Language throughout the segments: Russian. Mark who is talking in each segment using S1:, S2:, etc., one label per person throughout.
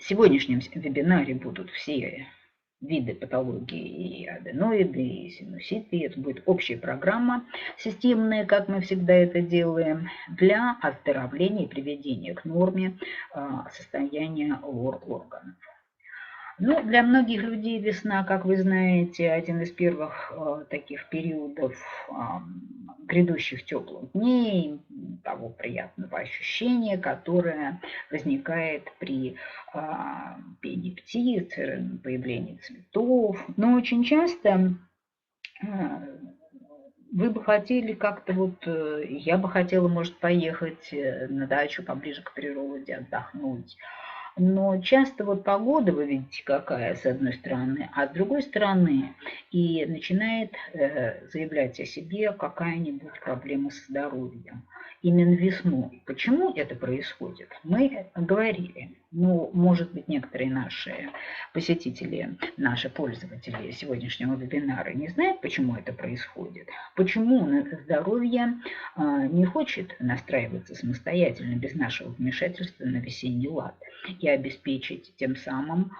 S1: В сегодняшнем вебинаре будут все виды патологии, и аденоиды, и синуситы. Это будет общая программа системная, как мы всегда это делаем, для оздоровления и приведения к норме состояния органов. Ну, для многих людей весна, как вы знаете, один из первых таких периодов грядущих теплых дней, того приятного ощущения, которое возникает при пении птиц, появлении цветов. Но очень часто вы бы хотели как-то вот, я бы хотела, может, поехать на дачу поближе к природе, отдохнуть. Но часто вот погода, вы видите, какая, с одной стороны, а с другой стороны и начинает заявлять о себе какая-нибудь проблема со здоровьем. Именно весной. Почему это происходит? Мы говорили. Ну, может быть, некоторые наши посетители, наши пользователи сегодняшнего вебинара не знают, почему это происходит. Почему здоровье не хочет настраиваться самостоятельно, без нашего вмешательства на весенний лад и обеспечить тем самым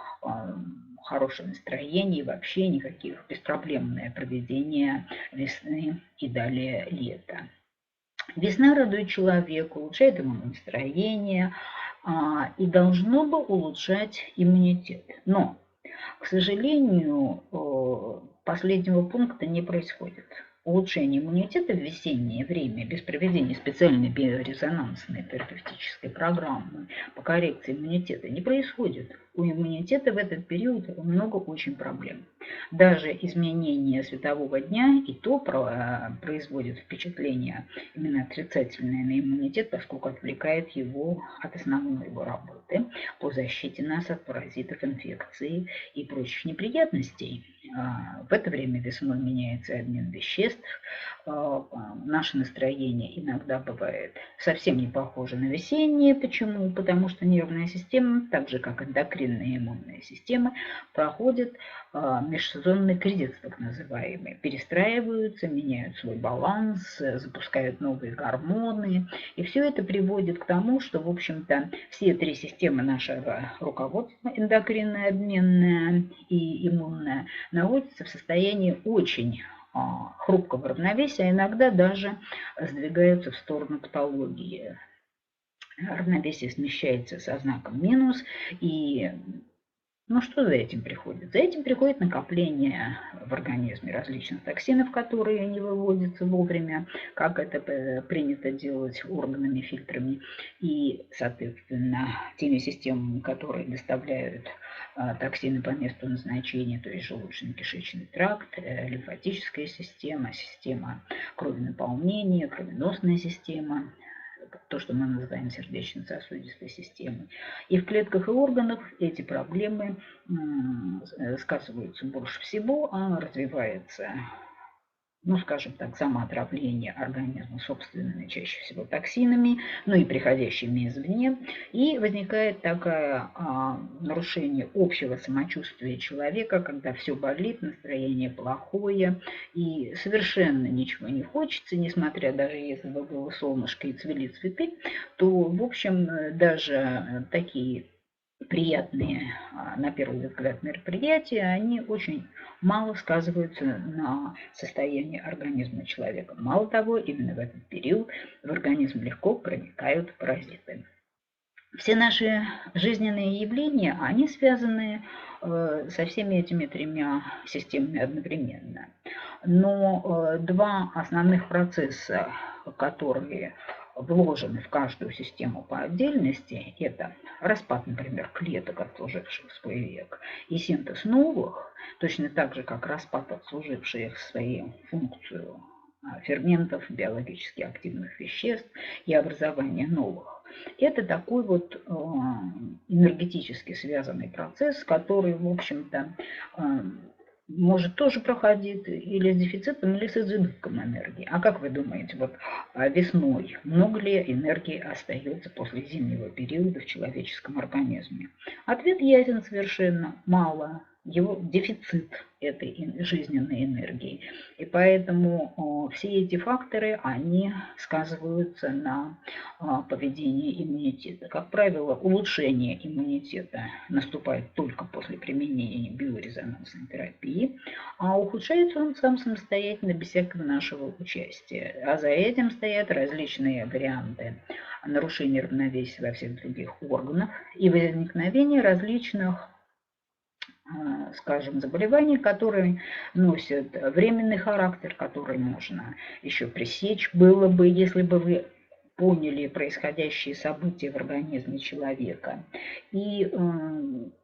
S1: хорошее настроение и вообще никаких беспроблемное проведение весны и далее лета. Весна радует человека, улучшает ему настроение и должно бы улучшать иммунитет. Но, к сожалению, последнего пункта не происходит. Улучшение иммунитета в весеннее время без проведения специальной биорезонансной терапевтической программы по коррекции иммунитета не происходит. У иммунитета в этот период много очень проблем. Даже изменение светового дня и то производит впечатление именно отрицательное на иммунитет, поскольку отвлекает его от основной его работы по защите нас от паразитов, инфекций и прочих неприятностей. В это время весной меняется обмен веществ. Наше настроение иногда бывает совсем не похоже на весеннее. Почему? Потому что нервная система, так же как эндокринная и иммунная система, проходит межсезонный кризис, так называемый. Перестраиваются, меняют свой баланс, запускают новые гормоны. И все это приводит к тому, что, в общем-то, все три системы нашего руководства, эндокринная, обменная и иммунная, находятся в состоянии очень хрупкого равновесия, а иногда даже сдвигаются в сторону патологии. Равновесие смещается со знаком минус, и ну что за этим приходит? За этим приходит накопление в организме различных токсинов, которые не выводятся вовремя, как это принято делать органами, фильтрами, и, соответственно, теми системами, которые доставляют токсины по месту назначения, то есть желудочно-кишечный тракт, лимфатическая система, система кровенаполнения, кровеносная система, то, что мы называем сердечно-сосудистой системой. И в клетках и органах эти проблемы сказываются больше всего, а развивается, ну, скажем так, самоотравление организма собственными, чаще всего токсинами, ну и приходящими извне. И возникает такое нарушение общего самочувствия человека, когда все болит, настроение плохое, и совершенно ничего не хочется, несмотря даже если бы было солнышко и цвели цветы, то, в общем, даже такие приятные, на первый взгляд, мероприятия, они очень мало сказываются на состоянии организма человека. Мало того, именно в этот период в организм легко проникают паразиты. Все наши жизненные явления, они связаны со всеми этими тремя системами одновременно. Но два основных процесса, которые вложены в каждую систему по отдельности, это распад, например, клеток, отслуживших свой век, и синтез новых, точно так же, как распад, отслуживших свою функцию ферментов, биологически активных веществ и образование новых. Это такой вот энергетически связанный процесс, который, в общем-то, может тоже проходить или с дефицитом, или с избытком энергии. А как вы думаете, вот весной много ли энергии остается после зимнего периода в человеческом организме? Ответ ясен совершенно: мало. его дефицит этой жизненной энергии. И поэтому все эти факторы, они сказываются на поведении иммунитета. Как правило, улучшение иммунитета наступает только после применения биорезонансной терапии, а ухудшается он сам самостоятельно, без всякого нашего участия. А за этим стоят различные варианты нарушения равновесия во всех других органах и возникновение различных, скажем, заболеваний, которые носят временный характер, который можно еще пресечь. Было бы, если бы вы поняли происходящие события в организме человека и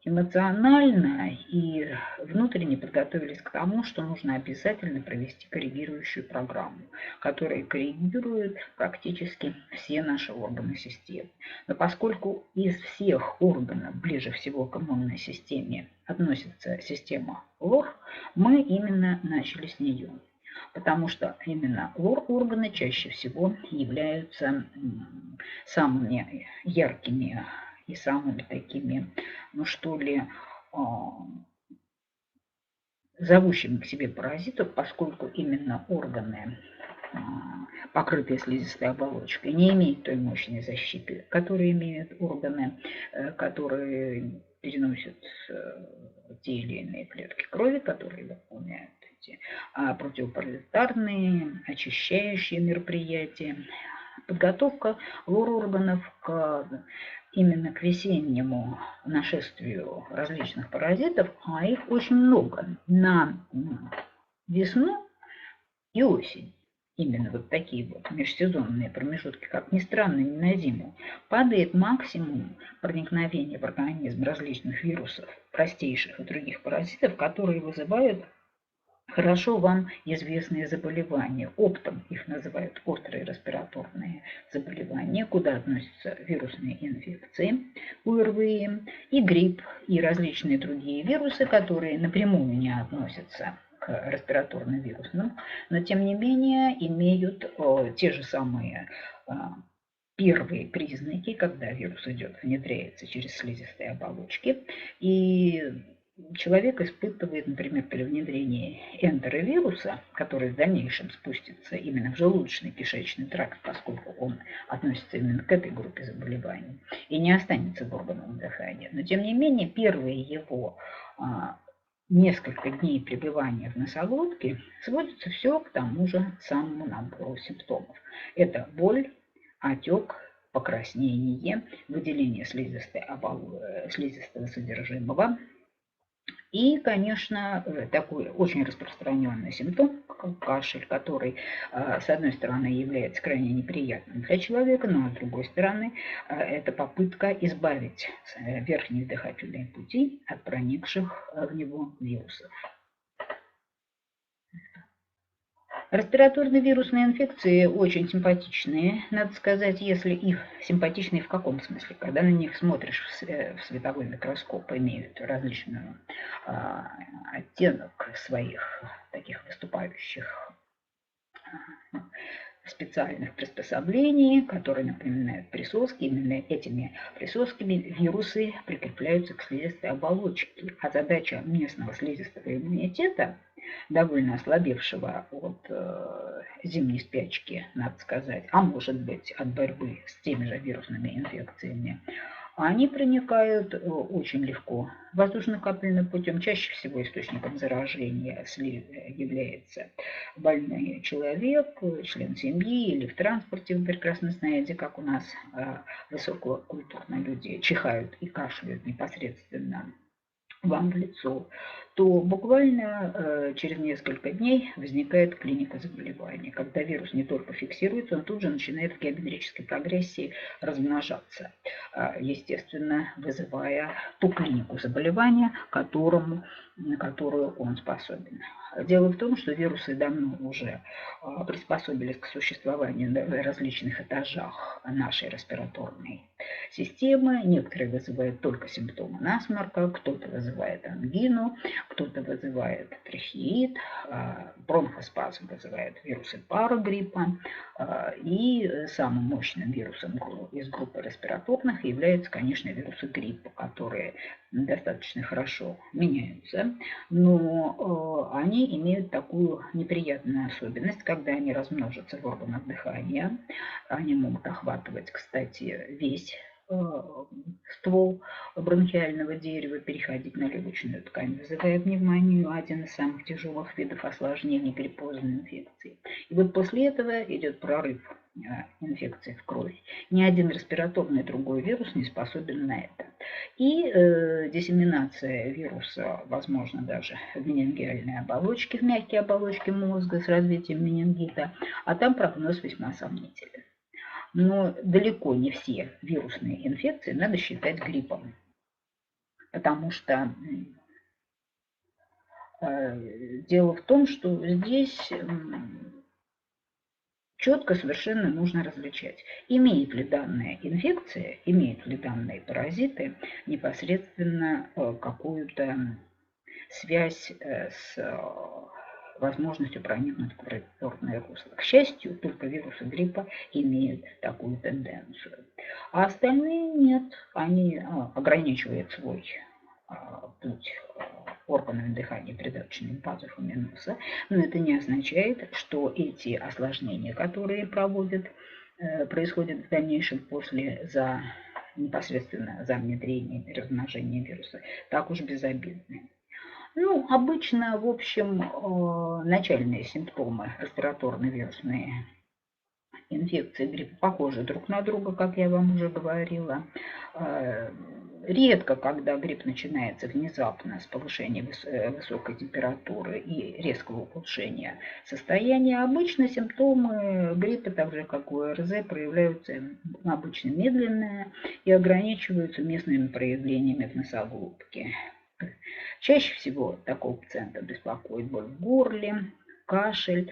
S1: эмоционально, и внутренне подготовились к тому, что нужно обязательно провести коррегирующую программу, которая коррегирует практически все наши органы системы. Но поскольку из всех органов ближе всего к иммунной системе относится система лор, мы именно начали с нее. Потому что именно лор-органы чаще всего являются самыми яркими и самыми такими, ну что ли, зовущими к себе паразитов, поскольку именно органы, покрытые слизистой оболочкой, не имеют той мощной защиты, которую имеют органы, которые переносят те или иные клетки крови, которые выполняют эти противопаразитарные, очищающие мероприятия. Подготовка лор-органов именно к весеннему нашествию различных паразитов, а их очень много на весну и осень. Именно вот такие вот межсезонные промежутки, как ни странно, не на зиму, падает максимум проникновения в организм различных вирусов, простейших и других паразитов, которые вызывают хорошо вам известные заболевания. Оптом их называют острые респираторные заболевания, куда относятся вирусные инфекции, ОРВИ, и грипп, и различные другие вирусы, которые напрямую не относятся к респираторным вирусным, но тем не менее имеют те же самые первые признаки, когда вирус внедряется через слизистые оболочки, и человек испытывает, например, при внедрении энтеровируса, который в дальнейшем спустится именно в желудочно-кишечный тракт, поскольку он относится именно к этой группе заболеваний, и не останется в органах дыхания. Но, тем не менее, первые его несколько дней пребывания в носоглотке сводится все к тому же самому набору симптомов. Это боль, отек, покраснение, выделение слизистого содержимого. И, конечно, такой очень распространенный симптом, как кашель, который, с одной стороны, является крайне неприятным для человека, но с другой стороны, это попытка избавить верхние дыхательные пути от проникших в него вирусов. Респираторные вирусные инфекции очень симпатичные, надо сказать, если их симпатичные в каком смысле? Когда на них смотришь в световой микроскоп, имеют различный оттенок своих таких выступающих специальных приспособлений, которые напоминают присоски. Именно этими присосками вирусы прикрепляются к слизистой оболочке. А задача местного слизистого иммунитета, довольно ослабевшего от зимней спячки, надо сказать, а может быть от борьбы с теми же вирусными инфекциями, они проникают очень легко воздушно-капельным путем. Чаще всего источником заражения является больной человек, член семьи или в транспорте. Вы прекрасно знаете, как у нас высококультурные люди чихают и кашляют непосредственно вам в лицо, то буквально через несколько дней возникает клиника заболевания, когда вирус не только фиксируется, он тут же начинает в геометрической прогрессии размножаться, естественно, вызывая ту клинику заболевания, на которую он способен. Дело в том, что вирусы давно уже приспособились к существованию на различных этажах нашей респираторной системы. Некоторые вызывают только симптомы насморка, кто-то вызывает ангину, кто-то вызывает трахеид, бронхоспазм вызывает вирусы парагриппа. И самым мощным вирусом из группы респираторных являются, конечно, вирусы гриппа, которые достаточно хорошо меняются, но они имеют такую неприятную особенность, когда они размножатся в органах дыхания. Они могут охватывать, кстати, весь ствол бронхиального дерева, переходить на легочную ткань, вызывая пневмонию, один из самых тяжелых видов осложнений гриппозной инфекции. И вот после этого идет прорыв инфекции в кровь. Ни один респираторный другой вирус не способен на это. И диссеминация вируса возможна даже в менингиальной оболочке, в мягкой оболочке мозга с развитием менингита, а там прогноз весьма сомнителен. Но далеко не все вирусные инфекции надо считать гриппом, потому что дело в том, что здесь четко совершенно нужно различать, имеет ли данная инфекция, имеют ли данные паразиты непосредственно какую-то связь с возможностью проникнуть в респираторное русло. К счастью, только вирусы гриппа имеют такую тенденцию. А остальные нет, они ограничивают свой путь органами дыхания придаточными пазухами носа, но это не означает, что эти осложнения, которые происходят в дальнейшем непосредственно за внедрением и размножением вируса, так уж безобидны. Ну, обычно, в общем, начальные симптомы респираторно-вирусные инфекции гриппа похожи друг на друга, как я вам уже говорила. Редко, когда грипп начинается внезапно с повышения высокой температуры и резкого ухудшения состояния, обычно симптомы гриппа, так же как у ОРЗ, проявляются обычно медленно и ограничиваются местными проявлениями в носоглотке. Чаще всего такого пациента беспокоит боль в горле, кашель,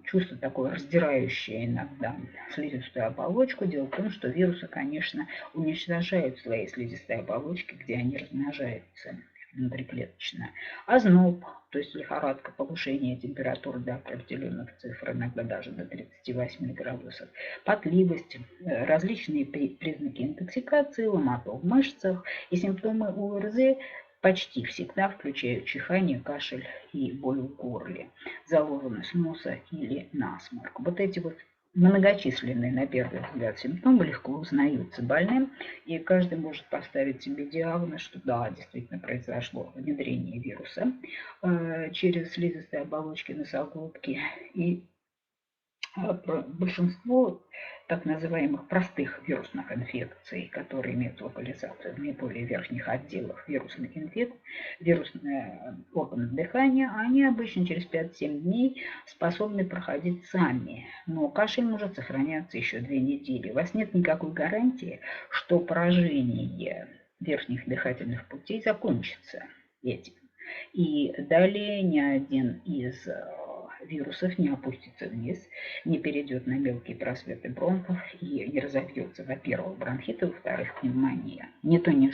S1: чувство такое раздирающее иногда слизистую оболочку. Дело в том, что вирусы, конечно, уничтожают свои слизистые оболочки, где они размножаются внутриклеточно. Озноб, то есть лихорадка, повышение температуры до определенных цифр, иногда даже до 38 градусов, потливость, различные признаки интоксикации, ломота в мышцах и симптомы ОРЗ почти всегда включают чихание, кашель и боль в горле, заложенность носа или насморк. Вот эти вот многочисленные, на первый взгляд, симптомы легко узнаются больным, и каждый может поставить себе диагноз, что да, действительно произошло внедрение вируса через слизистые оболочки носоглотки, и большинство так называемых простых вирусных инфекций, которые имеют локализацию в наиболее верхних отделах вирусных инфекций, вирусные органы дыхания, они обычно через 5-7 дней способны проходить сами. Но кашель может сохраняться еще 2 недели. У вас нет никакой гарантии, что поражение верхних дыхательных путей закончится этим. И далее ни один из вирусов не опустится вниз, не перейдет на мелкие просветы бронхов и не разовьется, во-первых, бронхит, и, во-вторых, пневмония. Ни то, ни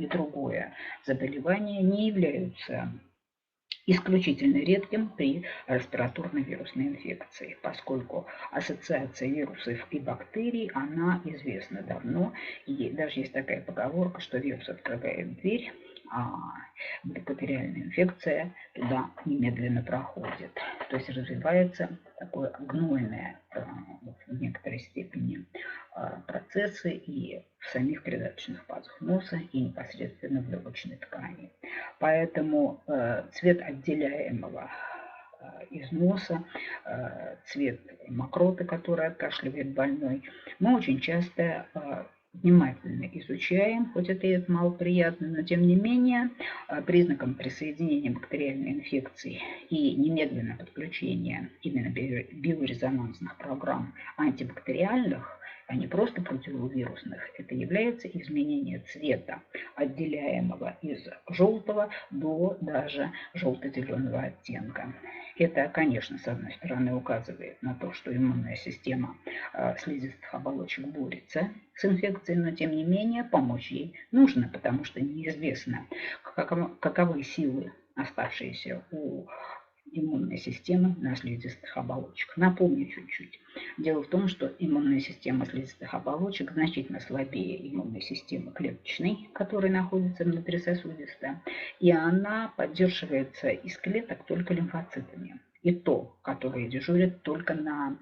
S1: другое заболевание не являются исключительно редким при респираторной вирусной инфекции, поскольку ассоциация вирусов и бактерий, она известна давно, и даже есть такая поговорка, что вирус открывает дверь, а бактериальная инфекция туда немедленно проходит. То есть развивается такое гнойное в некоторой степени процессы и в самих придаточных пазухах носа, и непосредственно в легочной ткани. Поэтому цвет отделяемого из носа, цвет мокроты, который откашливает больной, мы очень часто внимательно изучаем, хоть это и малоприятно, но тем не менее признаком присоединения бактериальной инфекции и немедленного подключения именно биорезонансных программ антибактериальных а не просто противовирусных. Это является изменение цвета, отделяемого из желтого до даже желто-зеленого оттенка. Это, конечно, с одной стороны указывает на то, что иммунная система слизистых оболочек борется с инфекцией, но тем не менее помочь ей нужно, потому что неизвестно, каковы силы, оставшиеся у иммунной системы на слизистых оболочках. Напомню чуть-чуть. Дело в том, что иммунная система слизистых оболочек значительно слабее иммунной системы клеточной, которая находится внутрисосудистой, и она поддерживается из клеток только лимфоцитами. И то, которые дежурят только на,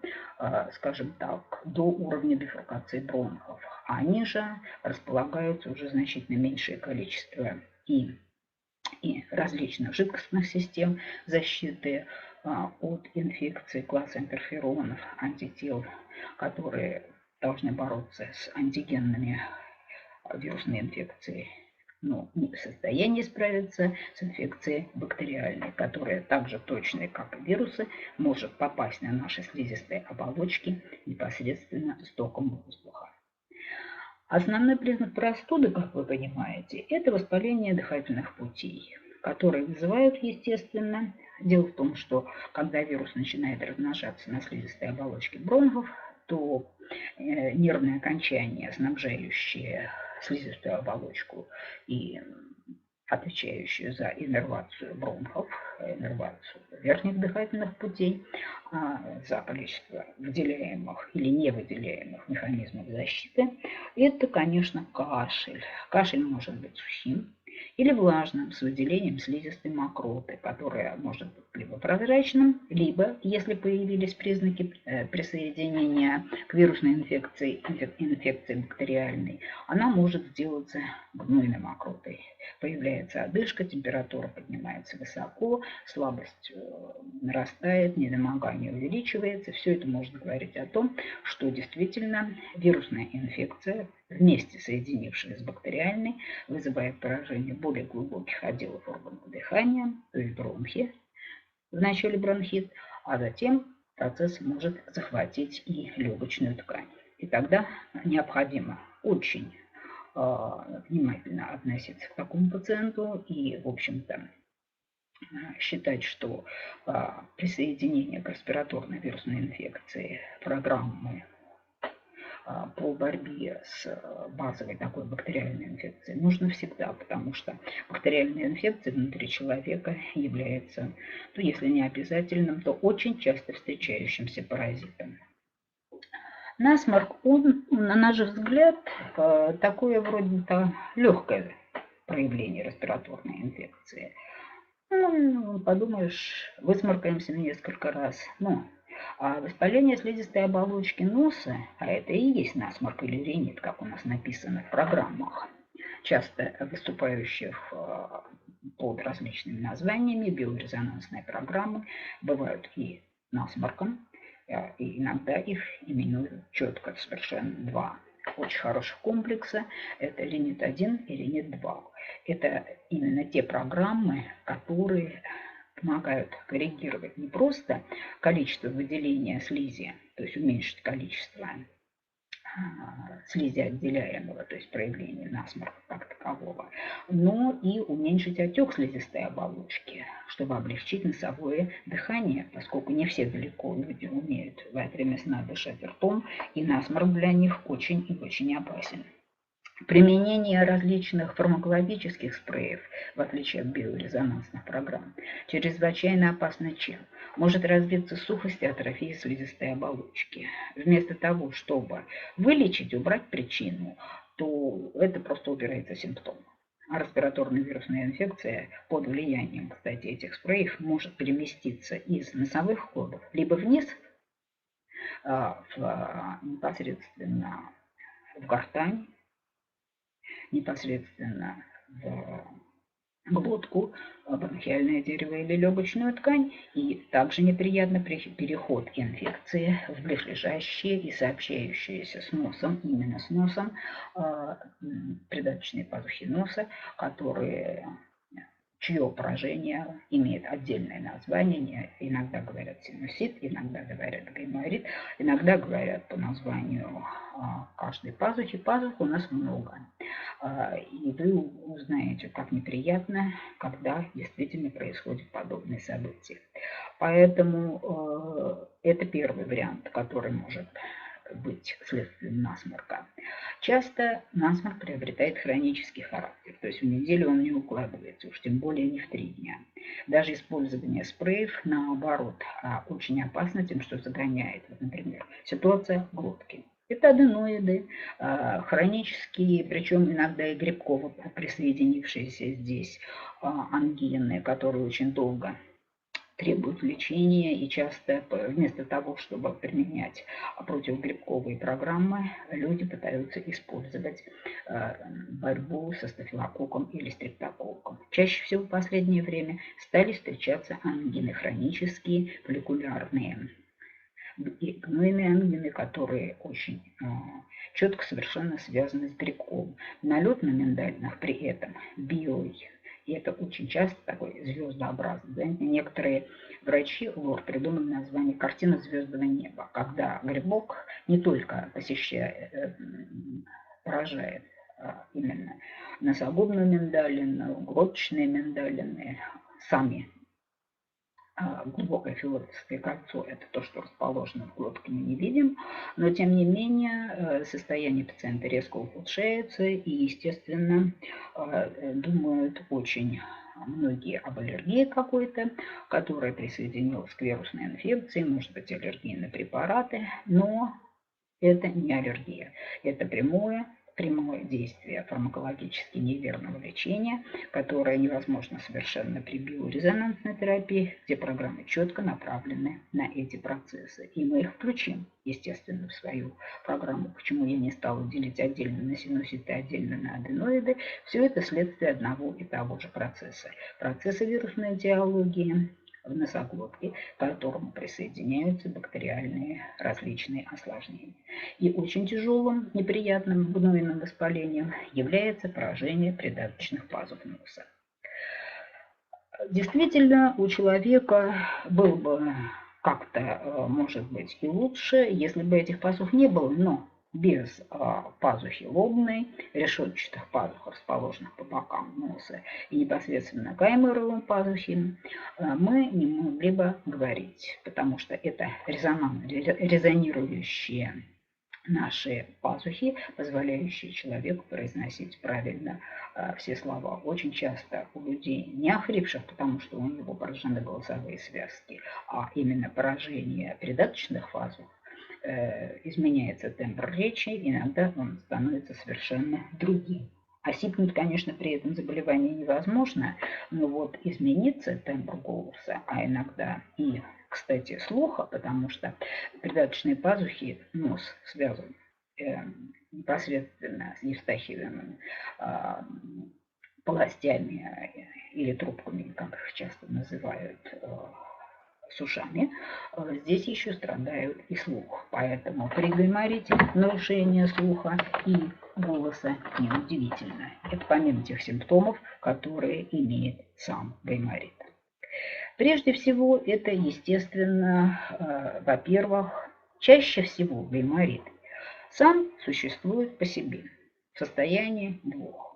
S1: скажем так, до уровня бифуркации бронхов. Они же располагаются уже значительно меньшее количество и различных жидкостных систем защиты от инфекции класса интерферонов, антител, которые должны бороться с антигенными вирусной инфекцией, но не в состоянии справиться с инфекцией бактериальной, которая так же точно, как и вирусы, может попасть на наши слизистые оболочки непосредственно с током воздуха. Основной признак простуды, как вы понимаете, это воспаление дыхательных путей, которые вызывают, естественно, дело в том, что когда вирус начинает размножаться на слизистой оболочке бронхов, то нервные окончания, снабжающие слизистую оболочку и отвечающую за иннервацию бронхов, иннервацию верхних дыхательных путей, за количество выделяемых или невыделяемых механизмов защиты, это, конечно, кашель. Кашель может быть сухим или влажным, с выделением слизистой мокроты, которая может быть либо прозрачным, либо, если появились признаки присоединения к вирусной инфекции бактериальной, она может сделаться гнойной мокротой. Появляется одышка, температура поднимается высоко, слабость нарастает, недомогание увеличивается. Все это может говорить о том, что действительно вирусная инфекция, вместе соединившись с бактериальной, вызывает поражение более глубоких отделов органов дыхания, то есть бронхи, вначале бронхит, а затем процесс может захватить и легочную ткань. И тогда необходимо очень внимательно относиться к такому пациенту и, в общем-то, считать, что присоединение к респираторной вирусной инфекции программы по борьбе с базовой такой бактериальной инфекцией нужно всегда, потому что бактериальная инфекция внутри человека является, ну, если не обязательным, то очень часто встречающимся паразитом. Насморк, он, на наш взгляд, такое вроде-то легкое проявление респираторной инфекции. Ну, подумаешь, высморкаемся несколько раз. Ну, а воспаление слизистой оболочки носа, а это и есть насморк или ринит, как у нас написано в программах, часто выступающих под различными названиями, биорезонансные программы, бывают и насморком, и иногда их именуют четко совершенно два очень хороших комплекса. Это ринит-1 и ринит-2. Это именно те программы, которые помогают коррегировать не просто количество выделения слизи, то есть уменьшить количество слизи отделяемого, то есть проявление насморка как такового, но и уменьшить отек слизистой оболочки, чтобы облегчить носовое дыхание, поскольку не все далеко люди умеют во время сна дышать ртом, и насморк для них очень и очень опасен. Применение различных фармакологических спреев, в отличие от биорезонансных программ, чрезвычайно опасно чем? Может развиться сухость и атрофия слизистой оболочки. Вместо того, чтобы вылечить, убрать причину, то это просто убирается симптом. А респираторная вирусная инфекция под влиянием, кстати, этих спреев может переместиться из носовых ходов либо вниз, непосредственно в гортань, непосредственно в глотку, бронхиальное дерево или легочную ткань, и также неприятно переход инфекции в близлежащие и сообщающиеся с носом, именно с носом, придаточные пазухи носа, которые чье поражение имеет отдельное название. Иногда говорят синусит, иногда говорят гайморит, иногда говорят по названию каждой пазухи. Пазух у нас много. И вы узнаете, как неприятно, когда действительно происходят подобные события. Поэтому это первый вариант, который может быть следствием насморка. Часто насморк приобретает хронический характер, то есть в неделю он не укладывается, уж тем более не в 3 дня. Даже использование спреев, наоборот, очень опасно тем, что загоняет, вот, например, ситуация глотки. Это аденоиды, хронические, причем иногда и грибково присоединившиеся здесь ангины, которые очень долго требуют лечения, и часто вместо того, чтобы применять противогрибковые программы, люди пытаются использовать борьбу со стафилококком или стрептококком. Чаще всего в последнее время стали встречаться ангины хронические, фолликулярные и гнойные ангины, которые очень четко совершенно связаны с грибком. Налет на миндалинах при этом белый. И это очень часто такой звездообразный. Да? Некоторые врачи лор придумали название «картина звездного неба», когда грибок не только посещает, поражает именно носогубную миндалину, глоточные миндалины, сами глубокое филотовское кольцо – это то, что расположено в глотке, мы не видим, но тем не менее состояние пациента резко ухудшается, и, естественно, думают очень многие об аллергии какой-то, которая присоединилась к вирусной инфекции, может быть аллергия на препараты, но это не аллергия, это прямое действие фармакологически неверного лечения, которое невозможно совершенно при биорезонансной терапии, где программы четко направлены на эти процессы. И мы их включим, естественно, в свою программу. Почему я не стала делить отдельно на синуситы, отдельно на аденоиды? Все это следствие одного и того же процесса. Процесса вирусной этиологии в носоглотке, к которому присоединяются бактериальные различные осложнения. И очень тяжелым, неприятным гнойным воспалением является поражение придаточных пазух носа. Действительно, у человека было бы как-то, может быть, и лучше, если бы этих пазух не было, но без пазухи лобной, решетчатых пазух, расположенных по бокам носа, и непосредственно гайморовой пазухи, мы не могли бы говорить, потому что это резонирующие наши пазухи, позволяющие человеку произносить правильно все слова. Очень часто у людей не охрипших, потому что у него поражены голосовые связки, а именно поражение придаточных пазух, изменяется тембр речи, иногда он становится совершенно другим. Осипнуть, конечно, при этом заболевании невозможно, но вот изменится тембр голоса, а иногда и, кстати, слуха, потому что придаточные пазухи, нос связан непосредственно с евстахиевыми полостями или трубками, как их часто называют, с ушами, здесь еще страдают и слух. Поэтому при гайморите нарушение слуха и голоса неудивительно. Это помимо тех симптомов, которые имеет сам гайморит. Прежде всего, это, естественно, во-первых, чаще всего гайморит сам существует по себе в состоянии двух.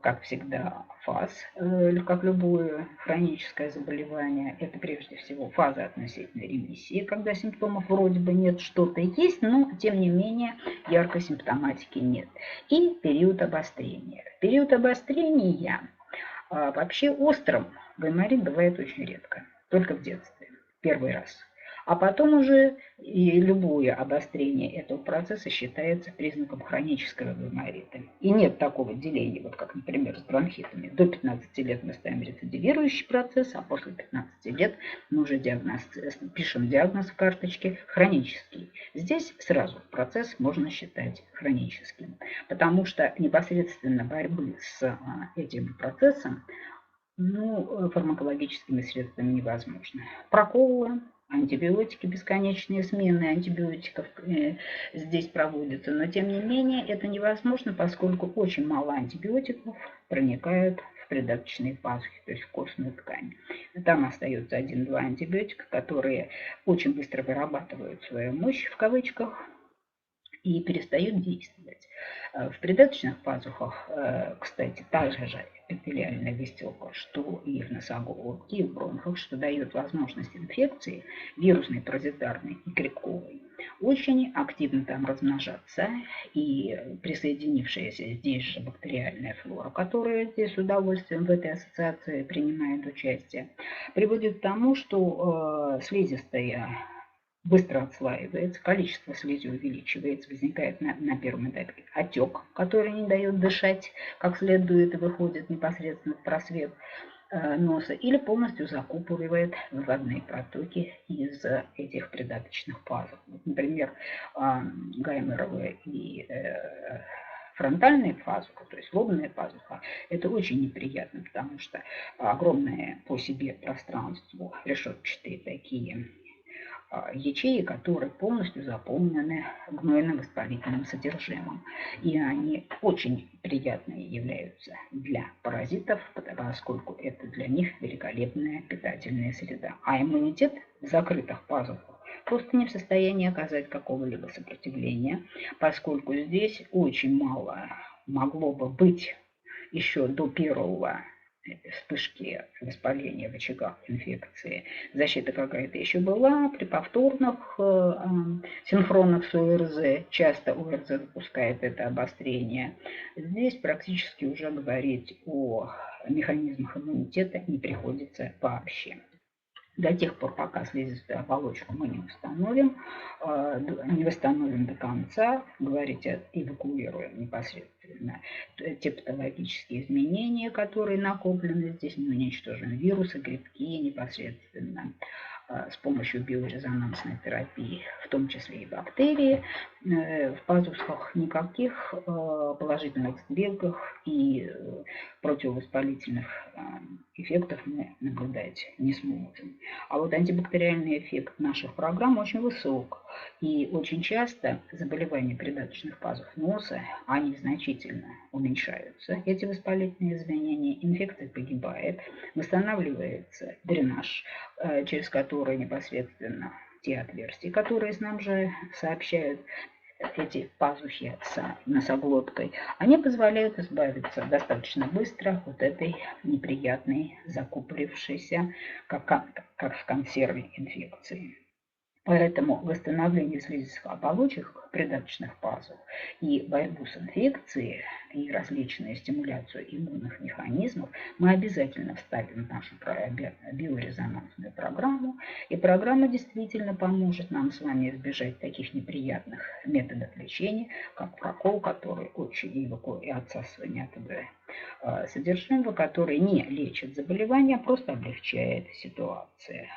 S1: Как всегда, фаз, как любое хроническое заболевание, это прежде всего фаза относительной ремиссии, когда симптомов вроде бы нет, что-то есть, но тем не менее яркой симптоматики нет. И период обострения. Период обострения вообще острым гайморит бывает очень редко, только в детстве, первый раз. А потом уже и любое обострение этого процесса считается признаком хронического гайморита. И нет такого деления, вот как, например, с бронхитами. До 15 лет мы ставим рецидивирующий процесс, а после 15 лет мы уже пишем диагноз в карточке хронический. Здесь сразу процесс можно считать хроническим, потому что непосредственно борьбы с этим процессом фармакологическими средствами невозможно. Проколы, антибиотики, бесконечные смены антибиотиков здесь проводятся, но тем не менее это невозможно, поскольку очень мало антибиотиков проникают в придаточные пазухи, то есть в костную ткань. Там остается 1-2 антибиотика, которые очень быстро вырабатывают свою мощь, в кавычках, и перестают действовать. В придаточных пазухах, кстати, та же эпителиальная выстилка, что и в носоглотке, и в бронхах, что дает возможность инфекции вирусной, паразитарной и грибковой очень активно там размножаться, и присоединившаяся здесь же бактериальная флора, которая здесь с удовольствием в этой ассоциации принимает участие, приводит к тому, что слизистая быстро отслаивается, количество слизи увеличивается, возникает на первом этапе отек, который не дает дышать как следует и выходит непосредственно в просвет носа, или полностью закупоривает выводные протоки из этих придаточных пазух. Например, гайморовые и фронтальные пазухи, то есть лобная пазуха, это очень неприятно, потому что огромное по себе пространство, решетчатые такие ячеи, которые полностью заполнены гнойно-воспалительным содержимым. И они очень приятные являются для паразитов, поскольку это для них великолепная питательная среда. А иммунитет в закрытых пазухах просто не в состоянии оказать какого-либо сопротивления, поскольку здесь очень мало могло бы быть еще до первого вспышки воспаления в очагах инфекции. Защита какая-то еще была. При повторных синхронах с ОРЗ, часто ОРЗ допускает это обострение. Здесь практически уже говорить о механизмах иммунитета не приходится вообще. До тех пор, пока слизистую оболочку мы не восстановим до конца, говорить эвакуируем непосредственно те патологические изменения, которые накоплены здесь, мы уничтожим вирусы, грибки непосредственно с помощью биорезонансной терапии, в том числе и бактерии. В пазухах никаких положительных сдвигов и противовоспалительных эффектов мы наблюдать не сможем. А вот антибактериальный эффект наших программ очень высок. И очень часто заболевания придаточных пазух носа, они значительно уменьшаются, эти воспалительные изменения, инфекция погибает, восстанавливается дренаж, через который непосредственно те отверстия, которые нам же сообщают эти пазухи с носоглоткой, они позволяют избавиться достаточно быстро от этой неприятной, закупорившейся, как в консерве, инфекции. Поэтому восстановление слизистых оболочек придаточных пазух и борьбу с инфекцией и различную стимуляцию иммунных механизмов мы обязательно вставим в нашу биорезонансную программу. И программа действительно поможет нам с вами избежать таких неприятных методов лечения, как прокол, который очень и отсасывание от содержимого, который не лечит заболевание, а просто облегчает ситуацию.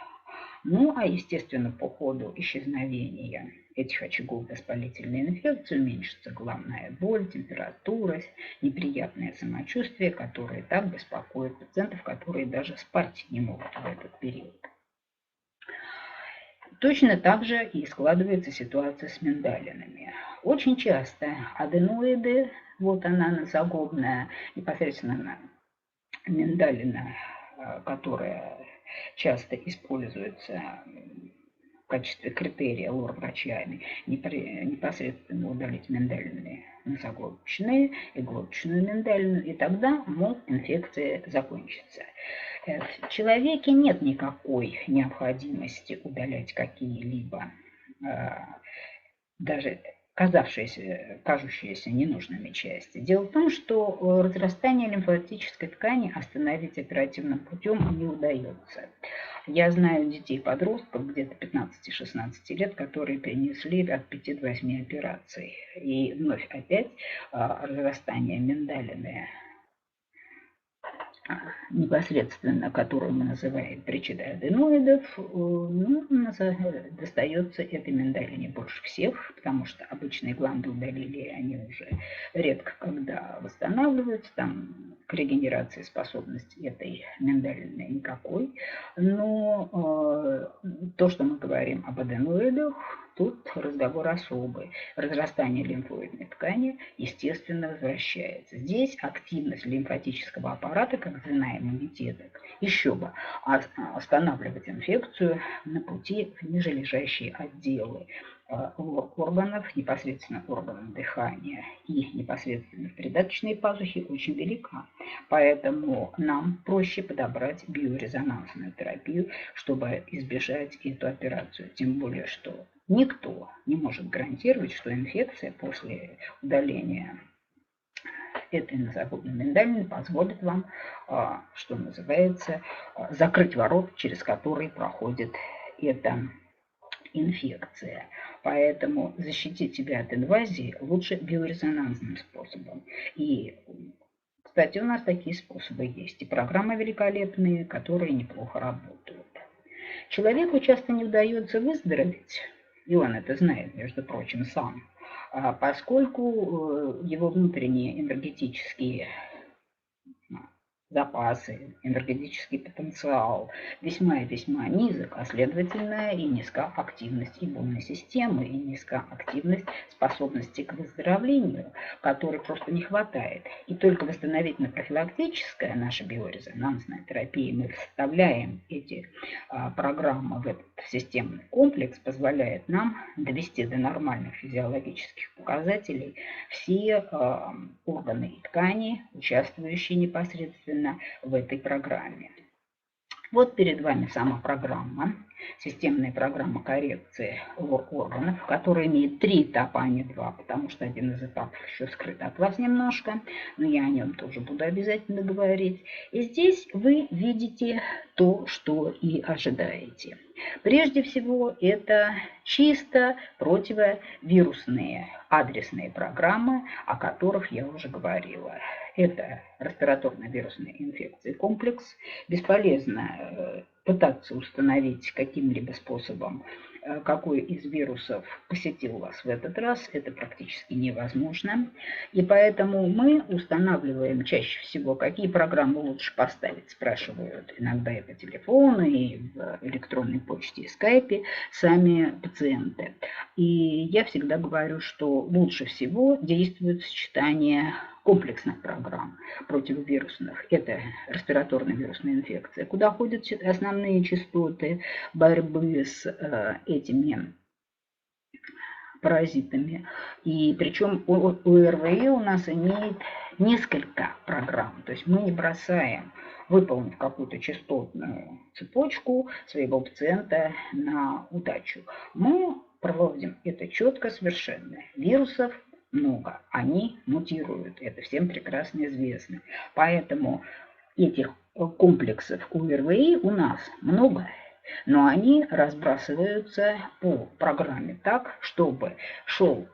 S1: Ну, а естественно, по ходу исчезновения этих очагов воспалительной инфекции уменьшится головная боль, температура, неприятное самочувствие, которые так беспокоят пациентов, которые даже спать не могут в этот период. Точно так же и складывается ситуация с миндалинами. Очень часто аденоиды, вот она носогубная, непосредственно миндалина, которая часто используется в качестве критерия лор-врачами непосредственно удалить миндалины носоглоточные и глоточную миндалину, и тогда, мол, инфекция закончится. В человеке нет никакой необходимости удалять какие-либо даже кажущиеся ненужными части. Дело в том, что разрастание лимфатической ткани остановить оперативным путем не удается. Я знаю детей-подростков где-то 15-16 лет, которые перенесли от 5 до 8 операций. И вновь опять разрастание миндалины, непосредственно, которую мы называем причиной аденоидов, достается этой миндалине больше всех, потому что обычные гланды удалили, они уже редко когда восстанавливаются, там к регенерации способности этой миндалины никакой. Но то, что мы говорим об аденоидах, тут разговор особый. Разрастание лимфоидной ткани, естественно, возвращается. Здесь активность лимфатического аппарата, как звена иммунитета, еще бы останавливать инфекцию на пути в нижележащие отделы органов, непосредственно органов дыхания и непосредственно в придаточные пазухи очень велика. Поэтому нам проще подобрать биорезонансную терапию, чтобы избежать эту операцию. Тем более, что никто не может гарантировать, что инфекция после удаления этой нозологии миндалины позволит вам, что называется, закрыть ворот, через которые проходит эта инфекция. Поэтому защитить себя от инвазии лучше биорезонансным способом. И, кстати, у нас такие способы есть. И программы великолепные, которые неплохо работают. Человеку часто не удается выздороветь, и он это знает, между прочим, сам, поскольку его внутренние энергетические запасы, энергетический потенциал весьма и весьма низок, а следовательно и низка активность иммунной системы, и низка активность способности к выздоровлению, которой просто не хватает. И только восстановительно-профилактическая наша биорезонансная терапия, мы вставляем эти программы в этот системный комплекс, позволяет нам довести до нормальных физиологических показателей все органы и ткани, участвующие непосредственно в этой программе. Вот перед вами сама программа, системная программа коррекции органов, которая имеет 3 этапа, а не 2, потому что один из этапов еще скрыт от вас немножко, но я о нем тоже буду обязательно говорить. И здесь вы видите то, что и ожидаете. Прежде всего, это чисто противовирусные адресные программы, о которых я уже говорила. Это респираторно-вирусная инфекция комплекс. Бесполезно пытаться установить каким-либо способом, какой из вирусов посетил вас в этот раз, это практически невозможно. И поэтому мы устанавливаем чаще всего, какие программы лучше поставить, спрашивают иногда и по телефону, и в электронной почте, и скайпе сами пациенты. И я всегда говорю, что лучше всего действует сочетание комплексных программ противовирусных. Это респираторно-вирусная инфекция, куда ходят основные частоты борьбы с этими паразитами. И причем ОРВИ у нас имеет несколько программ. То есть мы не бросаем, выполнив какую-то частотную цепочку своего пациента на удачу. Мы проводим это четко совершенно. Вирусов много, они мутируют, это всем прекрасно известно. Поэтому этих комплексов ОРВИ у нас много, но они разбрасываются по программе так, чтобы шел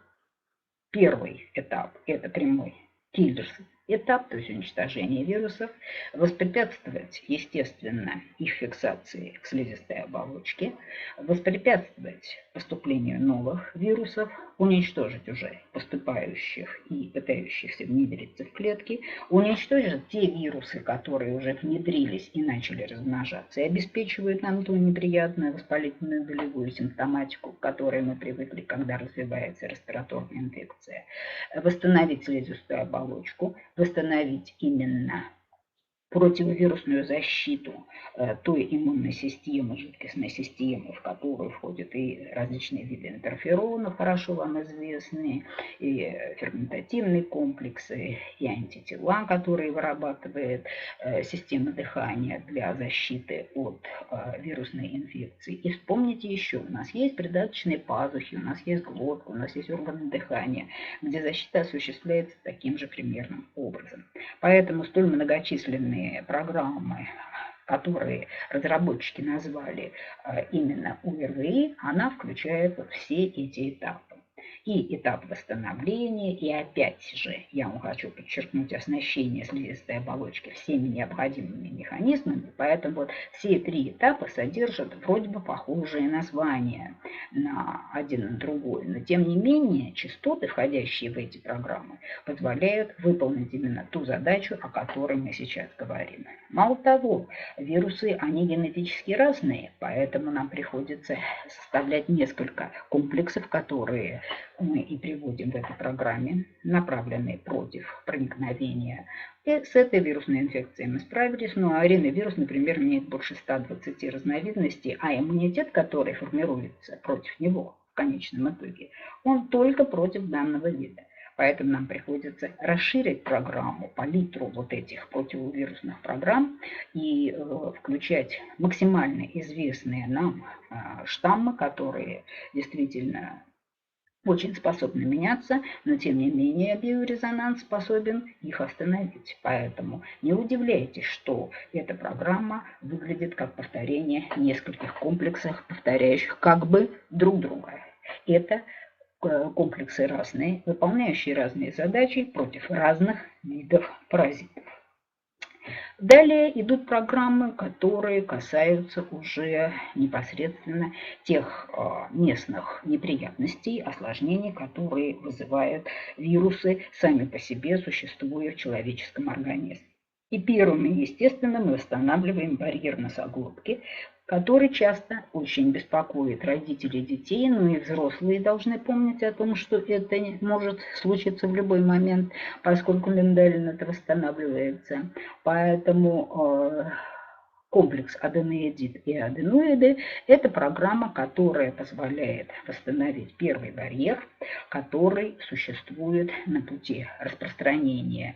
S1: первый этап, это прямой киллерский этап, то есть уничтожение вирусов, воспрепятствовать, естественно, их фиксации в слизистой оболочке, воспрепятствовать поступлению новых вирусов, уничтожить уже поступающих и пытающихся внедриться в клетки, уничтожить те вирусы, которые уже внедрились и начали размножаться, и обеспечивают нам ту неприятную воспалительную болевую симптоматику, к которой мы привыкли, когда развивается респираторная инфекция, восстановить слизистую оболочку, восстановить именно противовирусную защиту той иммунной системы, жидкостной системы, в которую входят и различные виды интерферонов, хорошо вам известные, и ферментативные комплексы, и антитела, которые вырабатывает система дыхания для защиты от вирусной инфекции. И вспомните еще, у нас есть придаточные пазухи, у нас есть глотка, у нас есть органы дыхания, где защита осуществляется таким же примерным образом. Поэтому столь многочисленные программы, которые разработчики назвали именно ОРВИ, она включает все эти этапы. и этап восстановления, и опять же, я вам хочу подчеркнуть, оснащение слизистой оболочки всеми необходимыми механизмами, поэтому вот все три этапа содержат вроде бы похожие названия на один и другой, но тем не менее частоты, входящие в эти программы, позволяют выполнить именно ту задачу, о которой мы сейчас говорим. Мало того, вирусы, они генетически разные, поэтому нам приходится составлять несколько комплексов, которые мы и приводим в этой программе, направленные против проникновения. И с этой вирусной инфекцией мы справились, но ареновирус, например, имеет больше 120 разновидностей, а иммунитет, который формируется против него в конечном итоге, он только против данного вида. Поэтому нам приходится расширить программу, палитру вот этих противовирусных программ и включать максимально известные нам штаммы, которые действительно очень способны меняться, но тем не менее биорезонанс способен их остановить. Поэтому не удивляйтесь, что эта программа выглядит как повторение нескольких комплексов, повторяющих как бы друг друга. Это комплексы разные, выполняющие разные задачи против разных видов паразитов. Далее идут программы, которые касаются уже непосредственно тех местных неприятностей, осложнений, которые вызывают вирусы, сами по себе существуя в человеческом организме. И первым, естественно, мы восстанавливаем барьер носоглотки, который часто очень беспокоит родителей детей, но и взрослые должны помнить о том, что это может случиться в любой момент, поскольку миндалин это восстанавливается. Поэтому комплекс аденоидит и аденоиды – это программа, которая позволяет восстановить первый барьер, который существует на пути распространения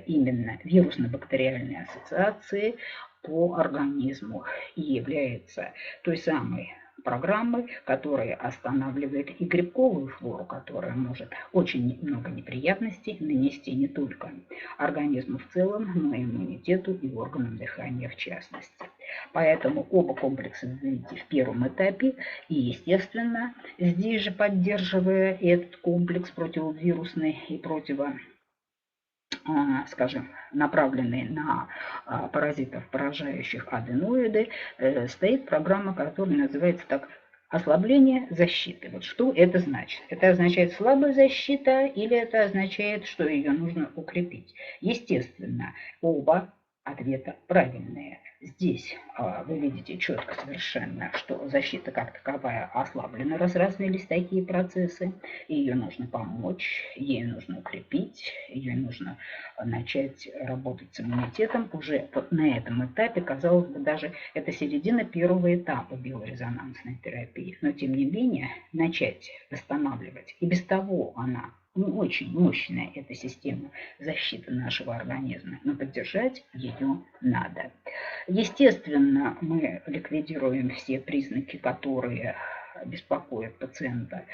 S1: именно вирусно-бактериальной ассоциации по организму и является той самой программой, которая останавливает и грибковую флору, которая может очень много неприятностей нанести не только организму в целом, но и иммунитету и органам дыхания в частности. Поэтому оба комплекса вы видите в первом этапе, и, естественно, здесь же поддерживая этот комплекс противовирусный и скажем, направленные на паразитов, поражающих аденоиды, стоит программа, которая называется так: ослабление защиты. Вот что это значит? Это означает слабая защита или это означает, что ее нужно укрепить? Естественно, оба ответа правильные. Здесь вы видите четко совершенно, что защита как таковая ослаблена, раз развились такие процессы, и ее нужно помочь, ей нужно укрепить, ее нужно начать работать с иммунитетом уже вот на этом этапе. Казалось бы, даже это середина первого этапа биорезонансной терапии, но тем не менее начать восстанавливать, и без того она очень мощная, эта система защиты нашего организма, но поддержать ее надо. Естественно, мы ликвидируем все признаки, которые беспокоят пациента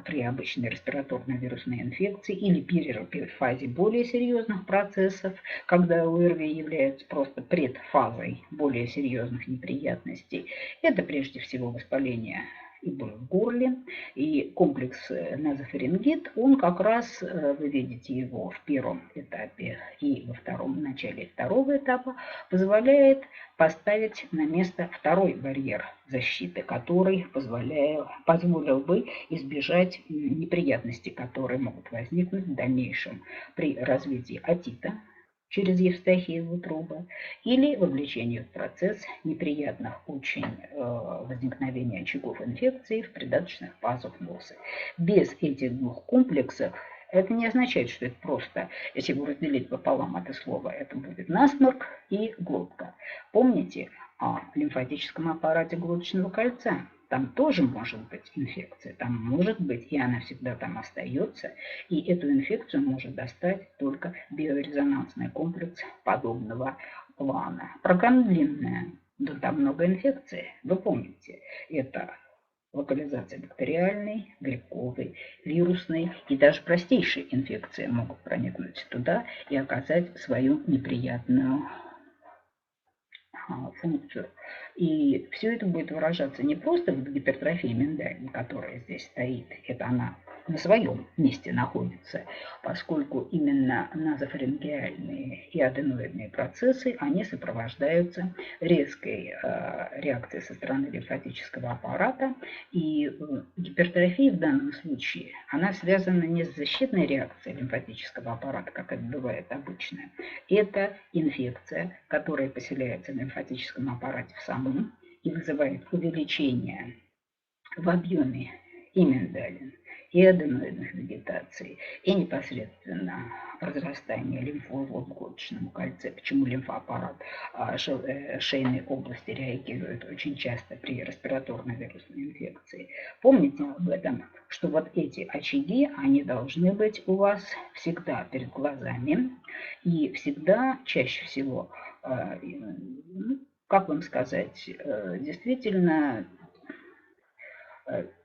S1: при обычной респираторно-вирусной инфекции или в фазе более серьезных процессов, когда ОРВИ является просто предфазой более серьезных неприятностей. Это прежде всего воспаление и боль в горле, и комплекс назофарингит, он как раз, вы видите его в первом этапе и в начале второго этапа, позволяет поставить на место второй барьер защиты, который позволил бы избежать неприятностей, которые могут возникнуть в дальнейшем при развитии отита через евстахиеву трубы или вовлечению в процесс неприятных очень возникновения очагов инфекции в придаточных пазух носа. Без этих двух комплексов это не означает, что это просто, если его разделить пополам это слово, это будет насморк и глотка. Помните о лимфатическом аппарате глоточного кольца? Там тоже может быть инфекция, там может быть, и она всегда там остается, и эту инфекцию может достать только биорезонансный комплекс подобного плана. Программа длинная, но там много инфекций, вы помните, это локализация бактериальной, грибковой, вирусной и даже простейшие инфекции могут проникнуть туда и оказать свою неприятную функцию. И все это будет выражаться не просто в гипертрофии миндалин, которая здесь стоит, это она на своем месте находится, поскольку именно назофарингеальные и аденоидные процессы, они сопровождаются резкой реакцией со стороны лимфатического аппарата, и гипертрофия в данном случае, она связана не с защитной реакцией лимфатического аппарата, как это бывает обычно, это инфекция, которая поселяется в лимфатическом аппарате в самом и вызывает увеличение в объеме и миндалин, и аденоидных вегетаций, и непосредственно разрастание лимфоузлов в глоточном кольце, почему лимфоаппарат шейной области реагирует очень часто при респираторной вирусной инфекции. Помните об этом, что вот эти очаги, они должны быть у вас всегда перед глазами, и всегда, чаще всего, как вам сказать, действительно,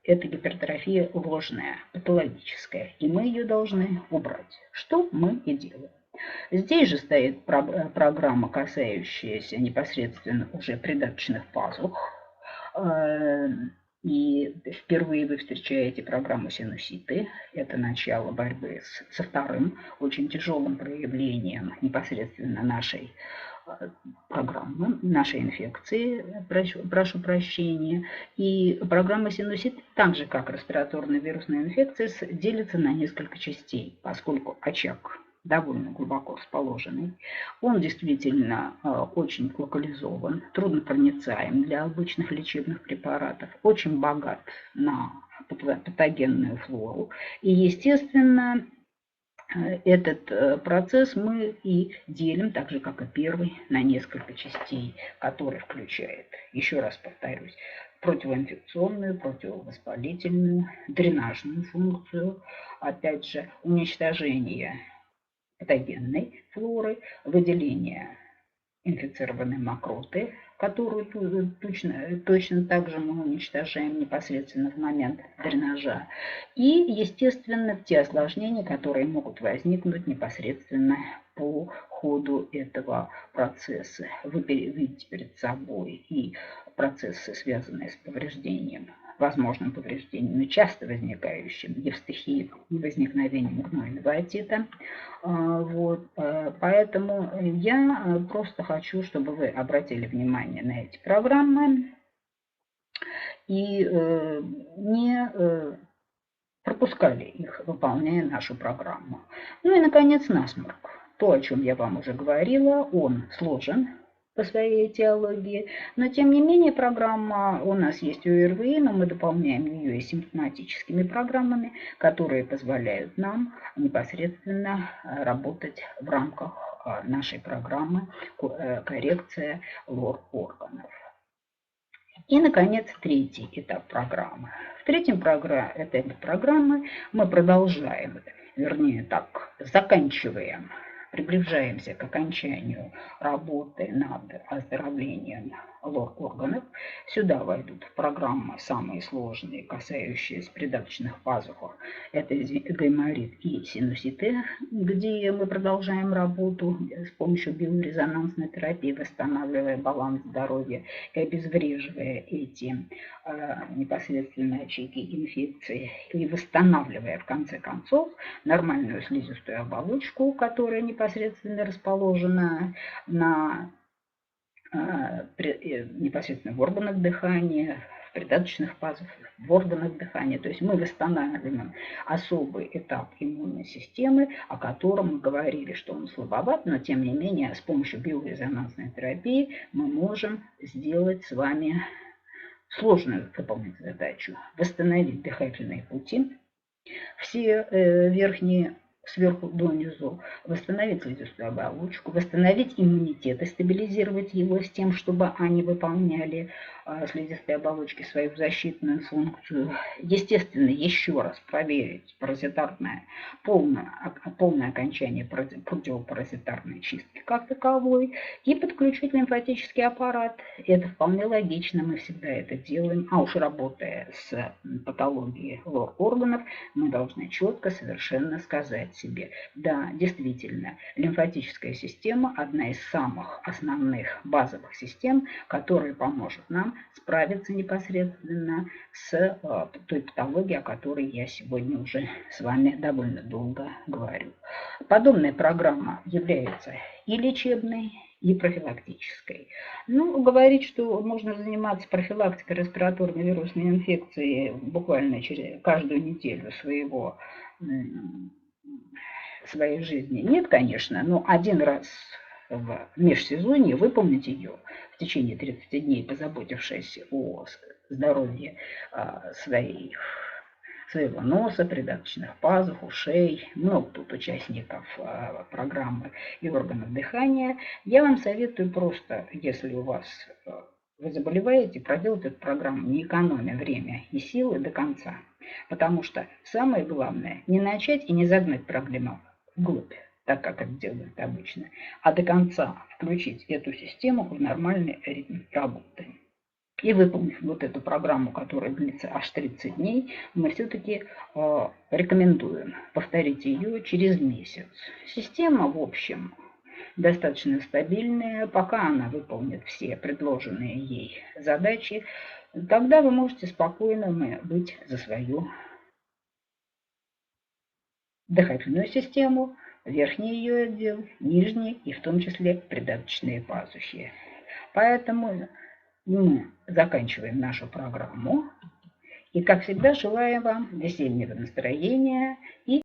S1: эта гипертрофия ложная, патологическая, и мы ее должны убрать. Что мы и делаем. Здесь же стоит программа, касающаяся непосредственно уже придаточных пазух. И впервые вы встречаете программу синуситы. Это начало борьбы со вторым очень тяжелым проявлением непосредственно нашей программы, нашей инфекции, прошу прощения. И программа синусит, так же как респираторная вирусная инфекция, делится на несколько частей, поскольку очаг довольно глубоко расположенный. Он действительно очень локализован, труднопроницаем для обычных лечебных препаратов, очень богат на патогенную флору. И, естественно, этот процесс мы и делим, так же как и первый, на несколько частей, который включает, еще раз повторюсь, противоинфекционную, противовоспалительную, дренажную функцию, опять же, уничтожение патогенной флоры, выделение инфицированной мокроты, которую точно так же мы уничтожаем непосредственно в момент дренажа. И, естественно, те осложнения, которые могут возникнуть непосредственно по ходу этого процесса. Вы видите перед собой и процессы, связанные с повреждением, возможным повреждением, но часто возникающим евстихией и возникновением гнойного отита. Вот. Поэтому я просто хочу, чтобы вы обратили внимание на эти программы и не пропускали их, выполняя нашу программу. Ну и, наконец, насморк. То, о чем я вам уже говорила, он сложен по своей этиологии, но тем не менее программа у нас есть ОРВИ, но мы дополняем ее и симптоматическими программами, которые позволяют нам непосредственно работать в рамках нашей программы коррекция лор-органов. И, наконец, третий этап программы. В третьем этапе программы мы продолжаем, вернее так, заканчиваем, приближаемся к окончанию работы над оздоровлением лор-органов. Сюда войдут программы самые сложные, касающиеся придаточных пазухов. Это гайморит и синуситы, где мы продолжаем работу с помощью биорезонансной терапии, восстанавливая баланс здоровья и обезвреживая эти непосредственно очаги инфекции и восстанавливая в конце концов нормальную слизистую оболочку, которая непосредственно расположена непосредственно в органах дыхания, в придаточных пазухах, в органах дыхания. То есть мы восстанавливаем особый этап иммунной системы, о котором мы говорили, что он слабоват, но тем не менее с помощью биорезонансной терапии мы можем сделать с вами сложную выполнить задачу. Восстановить дыхательные пути, все верхние сверху донизу, восстановить слизистую оболочку, восстановить иммунитет и стабилизировать его с тем, чтобы они выполняли слизистой оболочки свою защитную функцию. Естественно, еще раз проверить паразитарное, полное окончание противопаразитарной чистки как таковой и подключить лимфатический аппарат. Это вполне логично, мы всегда это делаем. А уж работая с патологией лор-органов, мы должны четко совершенно сказать, себе. Да, действительно, лимфатическая система – одна из самых основных базовых систем, которая поможет нам справиться непосредственно с той патологией, о которой я сегодня уже с вами довольно долго говорю. Подобная программа является и лечебной, и профилактической. Ну, говорить, что можно заниматься профилактикой респираторной вирусной инфекции буквально через каждую неделю своей жизни, нет, конечно, но один раз в межсезонье выполнить ее в течение 30 дней, позаботившись о здоровье своего носа, придаточных пазух, ушей, много тут участников программы и органов дыхания. Я вам советую просто, если вы заболеваете, проделать эту программу, не экономя время и силы до конца. Потому что самое главное не начать и не загнать проблему вглубь, так как это делают обычно, а до конца включить эту систему в нормальный ритм работы. И выполнив вот эту программу, которая длится аж 30 дней, мы все-таки рекомендуем повторить ее через месяц. Система, в общем, достаточно стабильная. Пока она выполнит все предложенные ей задачи, тогда вы можете спокойно быть за свою дыхательную систему, верхний ее отдел, нижний и в том числе придаточные пазухи. Поэтому мы заканчиваем нашу программу. И, как всегда, желаю вам весеннего настроения и